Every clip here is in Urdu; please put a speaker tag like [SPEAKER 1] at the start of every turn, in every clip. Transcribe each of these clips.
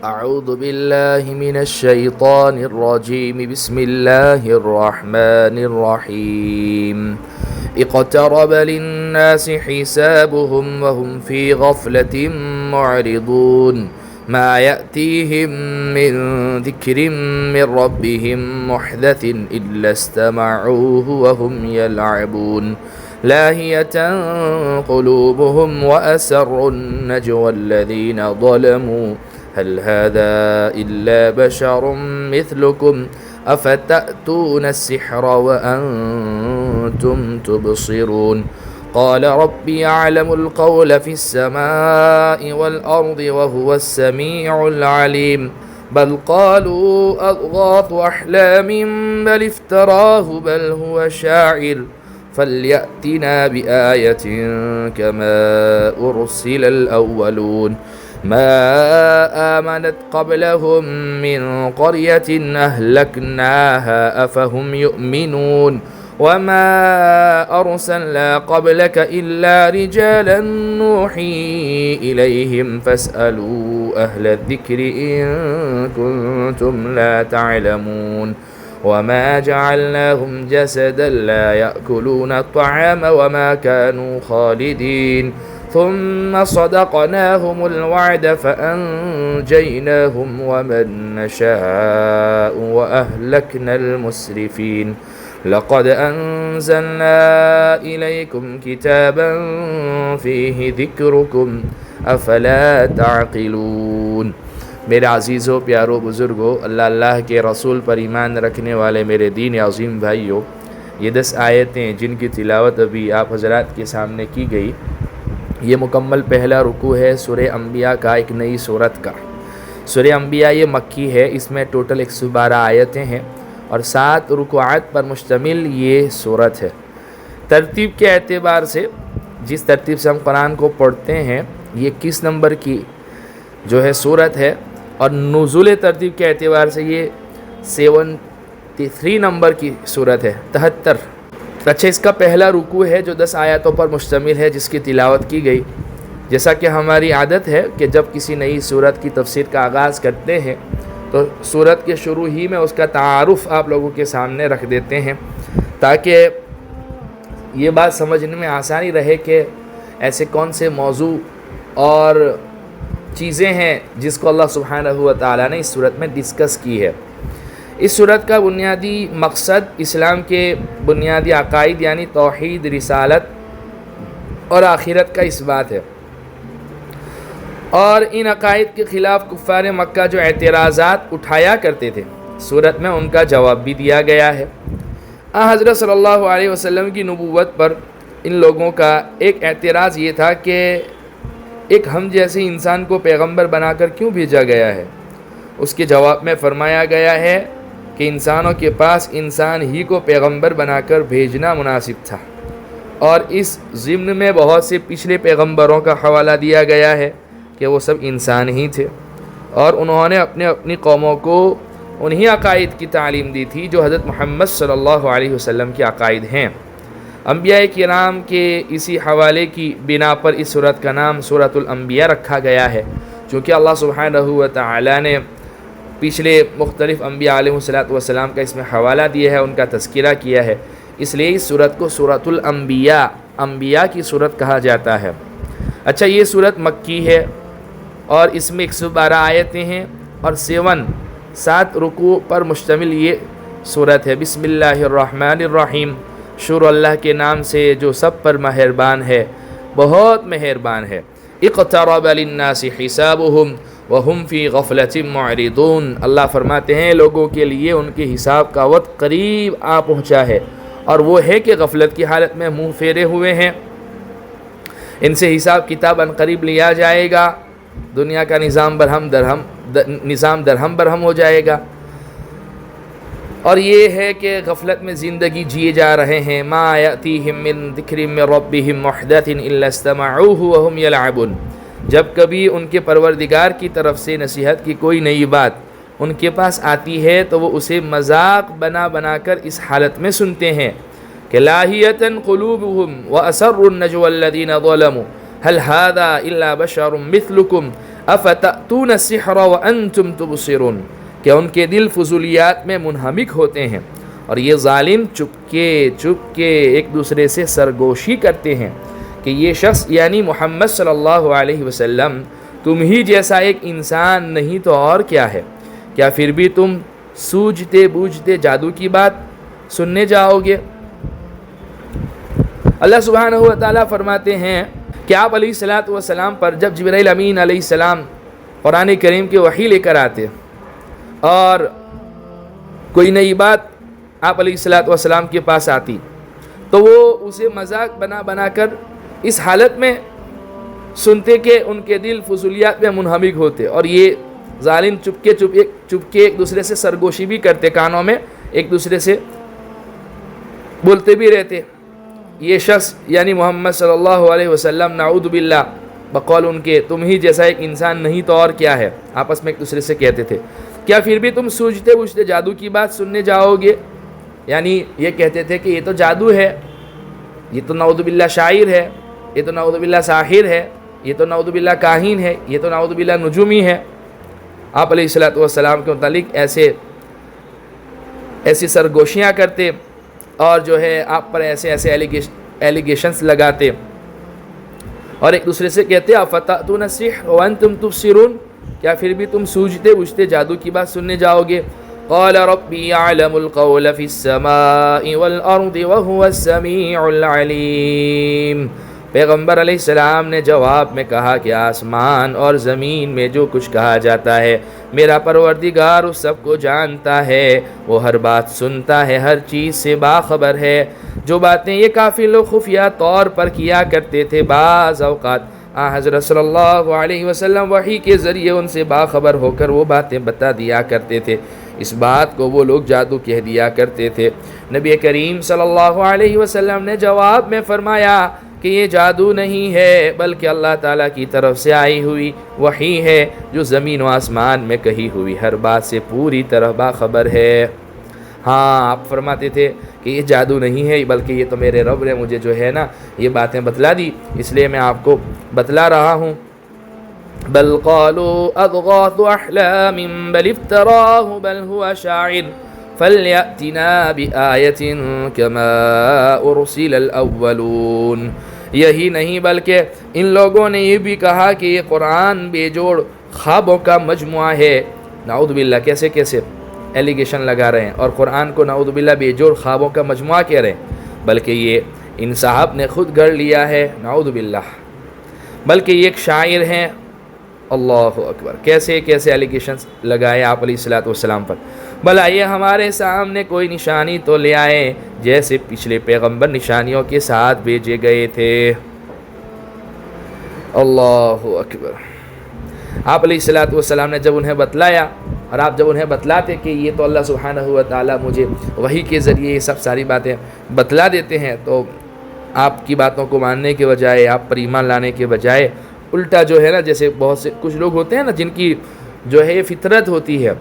[SPEAKER 1] أعوذ بالله من الشيطان الرجيم. بسم الله الرحمن الرحيم. اقترب للناس حسابهم وهم في غفلة معرضون. ما يأتيهم من ذكر من ربهم محدث إلا استمعوه وهم يلعبون. لاهية قلوبهم وأسروا النجوى الذين ظلموا هل هذا إلا بشر مثلكم أفتأتون السحر وأنتم تبصرون. قال ربي يعلم القول في السماء والأرض وهو السميع العليم. بل قالوا أضغاث أحلام بل افتراه بل هو شاعر فليأتنا بآية كما أرسل الأولون. ما آمنت قبلهم من قرية أهلكناها أفهم يؤمنون. وما أرسلنا قبلك إلا رجالا نوحي إليهم فاسألوا أهل الذكر إن كنتم لا تعلمون. وما جعلناهم جسدا لا يأكلون الطعام وما كانوا خالدين. ثم صدقناهم الوعد فأنجيناهم ومن نشاء وأهلكنا المسرفين. لقد أنزلنا إليكم كتابا فيه ذكركم أفلا تعقلون. میرے عزیزوں، پیاروں، بزرگوں، اللہ کے رسول پر ایمان رکھنے والے میرے دین عظیم بھائیوں، یہ 10 آیتیں جن کی تلاوت ابھی آپ حضرات کے سامنے کی گئی، یہ مکمل پہلا رکوع ہے سورہ انبیاء کا، ایک نئی سورت کا۔ سورہ انبیاء یہ مکی ہے، اس میں ٹوٹل 112 آیتیں ہیں اور 7 رکوعات پر مشتمل یہ سورت ہے۔ ترتیب کے اعتبار سے، جس ترتیب سے ہم قرآن کو پڑھتے ہیں، یہ کس نمبر کی جو ہے سورت ہے، اور نزول ترتیب کے اعتبار سے یہ 73 نمبر کی سورت ہے، 73۔ اچھا، اس کا پہلا رکوع ہے جو 10 آیاتوں پر مشتمل ہے، جس کی تلاوت کی گئی۔ جیسا کہ ہماری عادت ہے کہ جب کسی نئی سورت کی تفسیر کا آغاز کرتے ہیں تو سورت کے شروع ہی میں اس کا تعارف آپ لوگوں کے سامنے رکھ دیتے ہیں، تاکہ یہ بات سمجھنے میں آسانی رہے کہ ایسے کون سے موضوع اور چیزیں ہیں جس کو اللہ سبحانہ و تعالیٰ نے اس صورت میں ڈسکس کی ہے۔ اس صورت کا بنیادی مقصد اسلام کے بنیادی عقائد یعنی توحید، رسالت اور آخرت کا اثبات ہے، اور ان عقائد کے خلاف کفار مکہ جو اعتراضات اٹھایا کرتے تھے، صورت میں ان کا جواب بھی دیا گیا ہے۔ حضرت صلی اللہ علیہ وسلم کی نبوت پر ان لوگوں کا ایک اعتراض یہ تھا کہ ایک ہم جیسے انسان کو پیغمبر بنا کر کیوں بھیجا گیا ہے؟ اس کے جواب میں فرمایا گیا ہے کہ انسانوں کے پاس انسان ہی کو پیغمبر بنا کر بھیجنا مناسب تھا، اور اس ضمن میں بہت سے پچھلے پیغمبروں کا حوالہ دیا گیا ہے کہ وہ سب انسان ہی تھے، اور انہوں نے اپنی قوموں کو انہی عقائد کی تعلیم دی تھی جو حضرت محمد صلی اللہ علیہ وسلم کے عقائد ہیں۔ انبیاء کرام کے اسی حوالے کی بنا پر اس سورت کا نام سورۃ الانبیاء رکھا گیا ہے، چونکہ اللہ سبحانہ و تعالی نے پچھلے مختلف انبیاء علیہ السلام کا اس میں حوالہ دیا ہے، ان کا تذکرہ کیا ہے، اس لیے اس سورت کو سورۃ الانبیاء، انبیاء کی سورت کہا جاتا ہے۔ اچھا، یہ سورت مکی ہے اور اس میں 112 آیتیں ہیں اور 7 رکوع پر مشتمل یہ سورت ہے۔ بسم اللہ الرحمن الرحیم، شروع اللہ کے نام سے جو سب پر مہربان ہے، بہت مہربان ہے۔ اقترب للناس حسابهم وهم فی غفلۃ معرضون، اللہ فرماتے ہیں لوگوں کے لیے ان کے حساب کا وقت قریب آ پہنچا ہے، اور وہ ہے کہ غفلت کی حالت میں منہ پھیرے ہوئے ہیں۔ ان سے حساب کتاب ان قریب لیا جائے گا، دنیا کا نظام درہم برہم ہو جائے گا، اور یہ ہے کہ غفلت میں زندگی جیے جا رہے ہیں۔ ما یأتیہم من ذکر من ربہم محدث الا استمعوہ وہم یلعبون، جب کبھی ان کے پروردگار کی طرف سے نصیحت کی کوئی نئی بات ان کے پاس آتی ہے تو وہ اسے مذاق بنا کر اس حالت میں سنتے ہیں کہ لاہیۃ قلوبہم واسروا النجوى الذین ظلموا هل هذا الا بشر مثلکم افتأتون السحر وانتم تبصرون، کہ ان کے دل فضولیات میں منہمک ہوتے ہیں، اور یہ ظالم چپ کے ایک دوسرے سے سرگوشی کرتے ہیں کہ یہ شخص یعنی محمد صلی اللہ علیہ وسلم تم ہی جیسا ایک انسان نہیں تو اور کیا ہے، کیا پھر بھی تم سوجھتے بوجھتے جادو کی بات سننے جاؤ گے؟ اللہ سبحانہ و تعالیٰ فرماتے ہیں کہ آپ علیہ الصلاۃ والسلام پر جب جبرائیل امین علیہ السلام قرآن کریم کی وحی لے کر آتے اور کوئی نئی بات آپ علیہ الصلاۃ والسلام کے پاس آتی تو وہ اسے مذاق بنا کر اس حالت میں سنتے کہ ان کے دل فضولیات میں منہمک ہوتے، اور یہ ظالم چپ کے ایک دوسرے سے سرگوشی بھی کرتے، کانوں میں ایک دوسرے سے بولتے بھی رہتے۔ یہ شخص یعنی محمد صلی اللہ علیہ وسلم نعوذ باللہ بقول ان کے تم ہی جیسا ایک انسان نہیں تو اور کیا ہے، آپس میں ایک دوسرے سے کہتے تھے، کیا پھر بھی تم سوچتے بوجھتے جادو کی بات سننے جاؤ گے؟ یعنی یہ کہتے تھے کہ یہ تو جادو ہے، یہ تو نعوذ باللہ شاعر ہے، یہ تو نعوذ باللہ ساحر ہے، یہ تو نعوذ باللہ کاہن ہے، یہ تو نعوذ باللہ نجومی ہے۔ آپ علیہ الصلاۃ والسلام کے متعلق ایسی سرگوشیاں کرتے اور جو ہے آپ پر ایسے ایلیگیشنز لگاتے اور ایک دوسرے سے کہتے افتأتون السحر وانتم تبصرون، کیا پھر بھی تم سوجھتے بوجھتے جادو کی بات سننے جاؤ گے؟ قال ربی یعلم القول فی السماء والارض وهو السمیع العلیم، پیغمبر علیہ السلام نے جواب میں کہا کہ آسمان اور زمین میں جو کچھ کہا جاتا ہے میرا پروردگار اس سب کو جانتا ہے، وہ ہر بات سنتا ہے، ہر چیز سے باخبر ہے۔ جو باتیں یہ کافی لوگ خفیہ طور پر کیا کرتے تھے، بعض اوقات حضرت صلی اللہ علیہ وسلم وحی کے ذریعے ان سے باخبر ہو کر وہ باتیں بتا دیا کرتے تھے، اس بات کو وہ لوگ جادو کہہ دیا کرتے تھے۔ نبی کریم صلی اللہ علیہ وسلم نے جواب میں فرمایا کہ یہ جادو نہیں ہے بلکہ اللہ تعالیٰ کی طرف سے آئی ہوئی وحی ہے جو زمین و آسمان میں کہی ہوئی ہر بات سے پوری طرح باخبر ہے۔ ہاں، آپ فرماتے تھے کہ یہ جادو نہیں ہے بلکہ یہ تو میرے رب نے مجھے جو ہے نا یہ باتیں بتلا دی، اس لیے میں آپ کو بتلا رہا ہوں۔ بل قالوا اضغاث احلام بل افتراہ بل هو شاعر فلیأتنا بآیۃ کما ارسل الاولون، یہی نہیں بلکہ ان لوگوں نے یہ بھی کہا کہ یہ قرآن بے جوڑ خوابوں کا مجموعہ ہے۔ نعوذ باللہ، کیسے ایلیگیشن لگا رہے ہیں اور قرآن کو نعوذ باللہ بے جوڑ خوابوں کا مجموعہ کہہ رہے ہیں، بلکہ یہ ان صاحب نے خود گڑھ لیا ہے، نعوذ باللہ، بلکہ یہ ایک شاعر ہیں۔ اللہ اکبر، کیسے ایلیگیشنز لگائے آپ علیہ الصلاۃ والسلام پر۔ بھلا یہ ہمارے سامنے کوئی نشانی تو لے آئے جیسے پچھلے پیغمبر نشانیوں کے ساتھ بھیجے گئے تھے۔ اللہ اکبر۔ آپ علیہ الصلاۃ والسلام نے جب انہیں بتلایا، اور آپ جب انہیں بتلاتے کہ یہ تو اللہ سبحانہ و تعالیٰ مجھے وحی کے ذریعے یہ سب ساری باتیں بتلا دیتے ہیں، تو آپ کی باتوں کو ماننے کے بجائے، آپ پر ایمان لانے کے بجائے الٹا جو ہے نا، جیسے بہت سے کچھ لوگ ہوتے ہیں نا جن کی جو ہے یہ فطرت ہوتی ہے،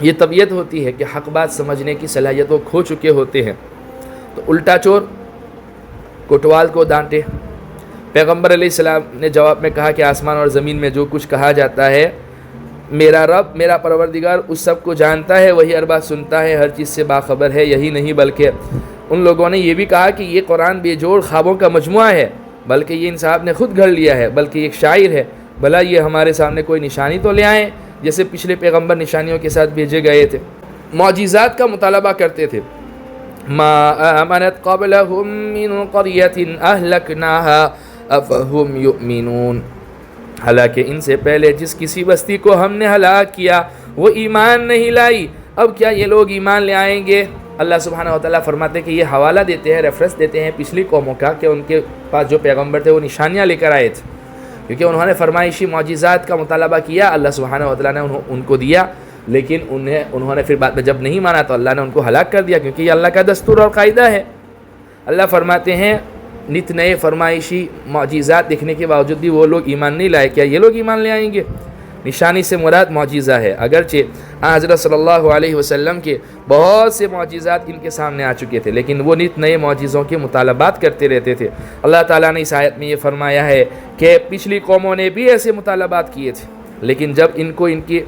[SPEAKER 1] یہ طبیعت ہوتی ہے کہ حق بات سمجھنے کی صلاحیتوں کھو چکے ہوتے ہیں، تو الٹا چور کوٹوال کو ڈانٹے۔ پیغمبر علیہ السلام نے جواب میں کہا کہ آسمان اور زمین میں جو کچھ کہا جاتا ہے میرا رب، میرا پروردگار اس سب کو جانتا ہے، وہی ہر بات سنتا ہے، ہر چیز سے باخبر ہے۔ یہی نہیں بلکہ ان لوگوں نے یہ بھی کہا کہ یہ قرآن بے جوڑ خوابوں کا مجموعہ ہے، بلکہ یہ ان صاحب نے خود گھڑ لیا ہے، بلکہ یہ ایک شاعر ہے۔ بھلا یہ ہمارے سامنے کوئی نشانی تو لے آئیں جیسے پچھلے پیغمبر نشانیوں کے ساتھ بھیجے گئے تھے۔ معجزات کا مطالبہ کرتے تھے۔ ما آمنت قبلهم من قرية أهلكناها أفهم يؤمنون، حالانکہ ان سے پہلے جس کسی بستی کو ہم نے ہلاک کیا وہ ایمان نہیں لائی، اب کیا یہ لوگ ایمان لے آئیں گے؟ اللہ سبحانہ و تعالیٰ فرماتے ہیں کہ یہ حوالہ دیتے ہیں، ریفرنس دیتے ہیں پچھلی قوموں کا کہ ان کے پاس جو پیغمبر تھے وہ نشانیاں لے کر آئے تھے، کیونکہ انہوں نے فرمائشی معجزات کا مطالبہ کیا، اللہ سبحانہ و تعالیٰ نے ان کو دیا، لیکن انہوں نے پھر بعد میں جب نہیں مانا تو اللہ نے ان کو ہلاک کر دیا، کیونکہ یہ اللہ کا دستور اور قاعدہ ہے۔ اللہ فرماتے ہیں نت نئے فرمائشی معجزات دیکھنے کے باوجود بھی وہ لوگ ایمان نہیں لائے، کیا یہ لوگ ایمان لے آئیں گے؟ نشانی سے مراد معجزہ ہے، اگرچہ حضرت صلی اللہ علیہ وسلم کے بہت سے معجزات ان کے سامنے آ چکے تھے، لیکن وہ نت نئے معجزوں کے مطالبات کرتے رہتے تھے۔ اللہ تعالیٰ نے اس آیت میں یہ فرمایا ہے کہ پچھلی قوموں نے بھی ایسے مطالبات کیے تھے، لیکن جب ان کو ان کی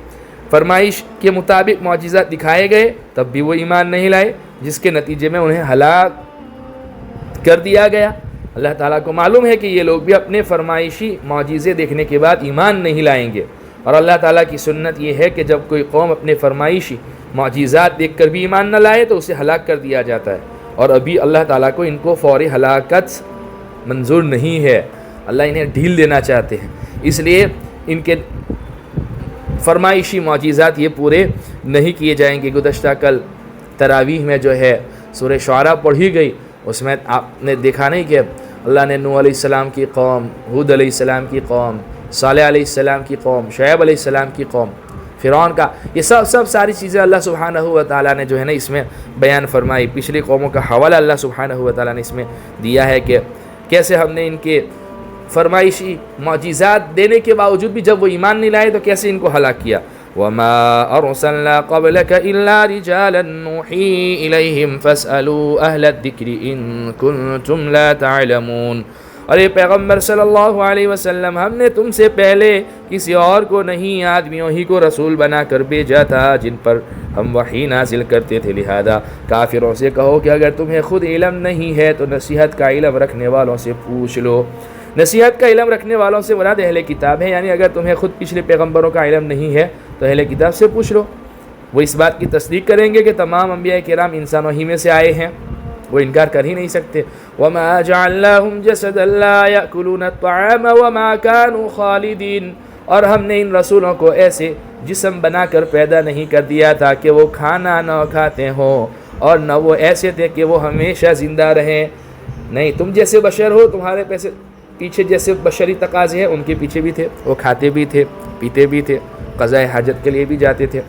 [SPEAKER 1] فرمائش کے مطابق معجزات دکھائے گئے تب بھی وہ ایمان نہیں لائے، جس کے نتیجے میں انہیں ہلاک کر دیا گیا۔ اللہ تعالیٰ کو معلوم ہے کہ یہ لوگ بھی اپنے فرمائشی معجزے دیکھنے کے بعد ایمان نہیں لائیں گے، اور اللہ تعالیٰ کی سنت یہ ہے کہ جب کوئی قوم اپنے فرمائشی معجزات دیکھ کر بھی ایمان نہ لائے تو اسے ہلاک کر دیا جاتا ہے، اور ابھی اللہ تعالیٰ کو ان کو فوری ہلاکت منظور نہیں ہے، اللہ انہیں ڈھیل دینا چاہتے ہیں، اس لیے ان کے فرمائشی معجزات یہ پورے نہیں کیے جائیں گے۔ گزشتہ کل تراویح میں جو ہے سورہ شعراء پڑھی گئی، اس میں آپ نے دیکھا نہیں کہ اللہ نے نوح علیہ السلام کی قوم، ہود علیہ السلام کی قوم، صالح علیہ السلام کی قوم، شعیب علیہ السلام کی قوم، فرعون کا، یہ سب ساری چیزیں اللہ سبحانہ و تعالیٰ نے جو ہے نا اس میں بیان فرمائی۔ پچھلی قوموں کا حوالہ اللہ سبحانہ و تعالیٰ نے اس میں دیا ہے کہ کیسے ہم نے ان کے فرمائشی معجزات دینے کے باوجود بھی جب وہ ایمان نہیں لائے تو کیسے ان کو ہلاک کیا۔ وَمَا أَرْسَلْنَا قَبْلَكَ إِلَّا رِجَالًا نُوحِي إِلَيْهِمْ فَاسْأَلُوا أَهْلَ الذِّكْرِ إِن كُنتُمْ لَا تَعْلَمُونَ۔ اور اے پیغمبر صلی اللہ علیہ وسلم، ہم نے تم سے پہلے کسی اور کو نہیں، آدمیوں ہی کو رسول بنا کر بھیجا تھا جن پر ہم وحی نازل کرتے تھے، لہذا کافروں سے کہو کہ اگر تمہیں خود علم نہیں ہے تو نصیحت کا علم رکھنے والوں سے پوچھ لو۔ نصیحت کا علم رکھنے والوں سے مراد اہل کتاب ہے، یعنی اگر تمہیں خود پچھلے پیغمبروں کا علم نہیں ہے تو اہل کتاب سے پوچھ لو، وہ اس بات کی تصدیق کریں گے کہ تمام انبیاء کرام انسانوں ہی میں سے آئے ہیں، وہ انکار کر ہی نہیں سکتے۔ وَمَا جَعَلْنَاهُمْ جَسَدًا لَا يَأْكُلُونَ الطَّعَامَ وَمَا كَانُوا خَالِدِينَ، اور ہم نے ان رسولوں کو ایسے جسم بنا کر پیدا نہیں کر دیا تھا کہ وہ کھانا نہ کھاتے ہوں، اور نہ وہ ایسے تھے کہ وہ ہمیشہ زندہ رہیں۔ نہیں، تم جیسے بشر ہو، تمہارے پیچھے جیسے بشری تقاضے ہیں ان کے پیچھے بھی تھے، وہ کھاتے بھی تھے، پیتے بھی تھے، قضاء حاجت کے لیے بھی جاتے تھے،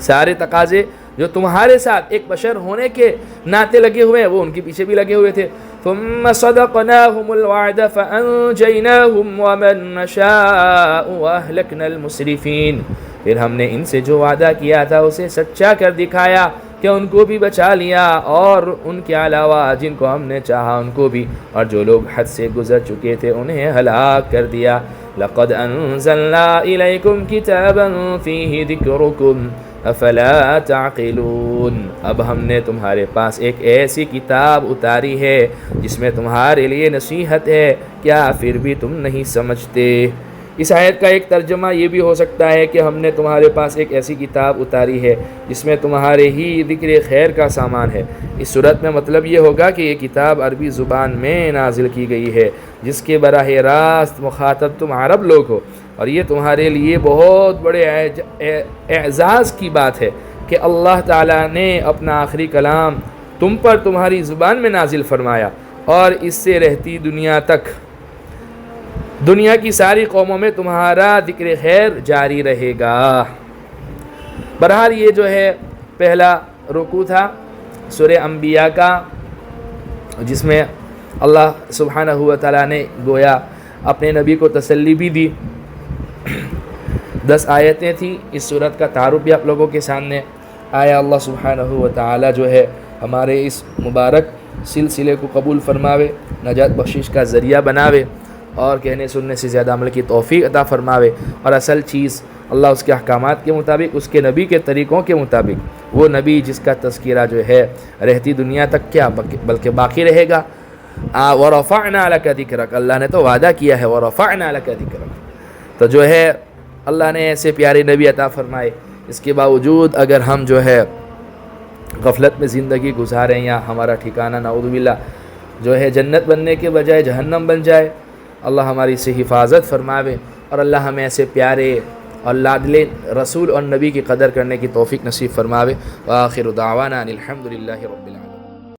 [SPEAKER 1] سارے تقاضے جو تمہارے ساتھ ایک بشر ہونے کے ناطے لگے ہوئے ہیں وہ ان کے پیچھے بھی لگے ہوئے تھے۔ ثم صدقناهم الوعد فانجيناهم ومن نشاء واهلكنا المسرفين، پھر ہم نے ان سے جو وعدہ کیا تھا اسے سچا کر دکھایا کہ ان کو بھی بچا لیا، اور ان کے علاوہ جن کو ہم نے چاہا ان کو بھی، اور جو لوگ حد سے گزر چکے تھے انہیں ہلاک کر دیا۔ لقد انزلنا الیکم کتابا فیہ ذکرکم افلا تعقلون، اب ہم نے تمہارے پاس ایک ایسی کتاب اتاری ہے جس میں تمہارے لیے نصیحت ہے، کیا پھر بھی تم نہیں سمجھتے؟ اس آیت کا ایک ترجمہ یہ بھی ہو سکتا ہے کہ ہم نے تمہارے پاس ایک ایسی کتاب اتاری ہے جس میں تمہارے ہی ذکر خیر کا سامان ہے۔ اس صورت میں مطلب یہ ہوگا کہ یہ کتاب عربی زبان میں نازل کی گئی ہے جس کے براہ راست مخاطب تم عرب لوگ ہو، اور یہ تمہارے لیے بہت بڑے اعزاز کی بات ہے کہ اللہ تعالیٰ نے اپنا آخری کلام تم پر تمہاری زبان میں نازل فرمایا، اور اس سے رہتی دنیا تک دنیا کی ساری قوموں میں تمہارا ذکر خیر جاری رہے گا۔ بہرحال یہ جو ہے پہلا رکوع تھا سورہ انبیاء کا، جس میں اللہ سبحانہ و تعالیٰ نے گویا اپنے نبی کو تسلی بھی دی۔ 10 آیتیں تھیں، اس سورت کا تعارف بھی آپ لوگوں کے سامنے آیا۔ اللہ سبحانہ و تعالیٰ جو ہے ہمارے اس مبارک سلسلے کو قبول فرماوے، نجات بخشش کا ذریعہ بناوے، اور کہنے سننے سے زیادہ عمل کی توفیق عطا فرماوے، اور اصل چیز اللہ اس کے احکامات کے مطابق، اس کے نبی کے طریقوں کے مطابق، وہ نبی جس کا تذکرہ جو ہے رہتی دنیا تک کیا بلکہ باقی رہے گا۔ وَرَفَعْنَا لَكَ ذِكْرَكَ، اللہ نے تو وعدہ کیا ہے وَرَفَعْنَا لَكَ ذِكْرَكَ، تو جو ہے اللہ نے ایسے پیارے نبی عطا فرمائے، اس کے باوجود اگر ہم جو ہے غفلت میں زندگی گزاریں یا ہمارا ٹھکانہ نعوذ باللہ جو ہے جنت بننے کے بجائے جہنم بن جائے، اللہ ہماری سے حفاظت فرماوے، اور اللہ ہمیں ایسے پیارے اور لاڈلے رسول اور نبی کی قدر کرنے کی توفیق نصیب فرماوے۔ وآخر دعوانا ان الحمد للہ رب العالمین۔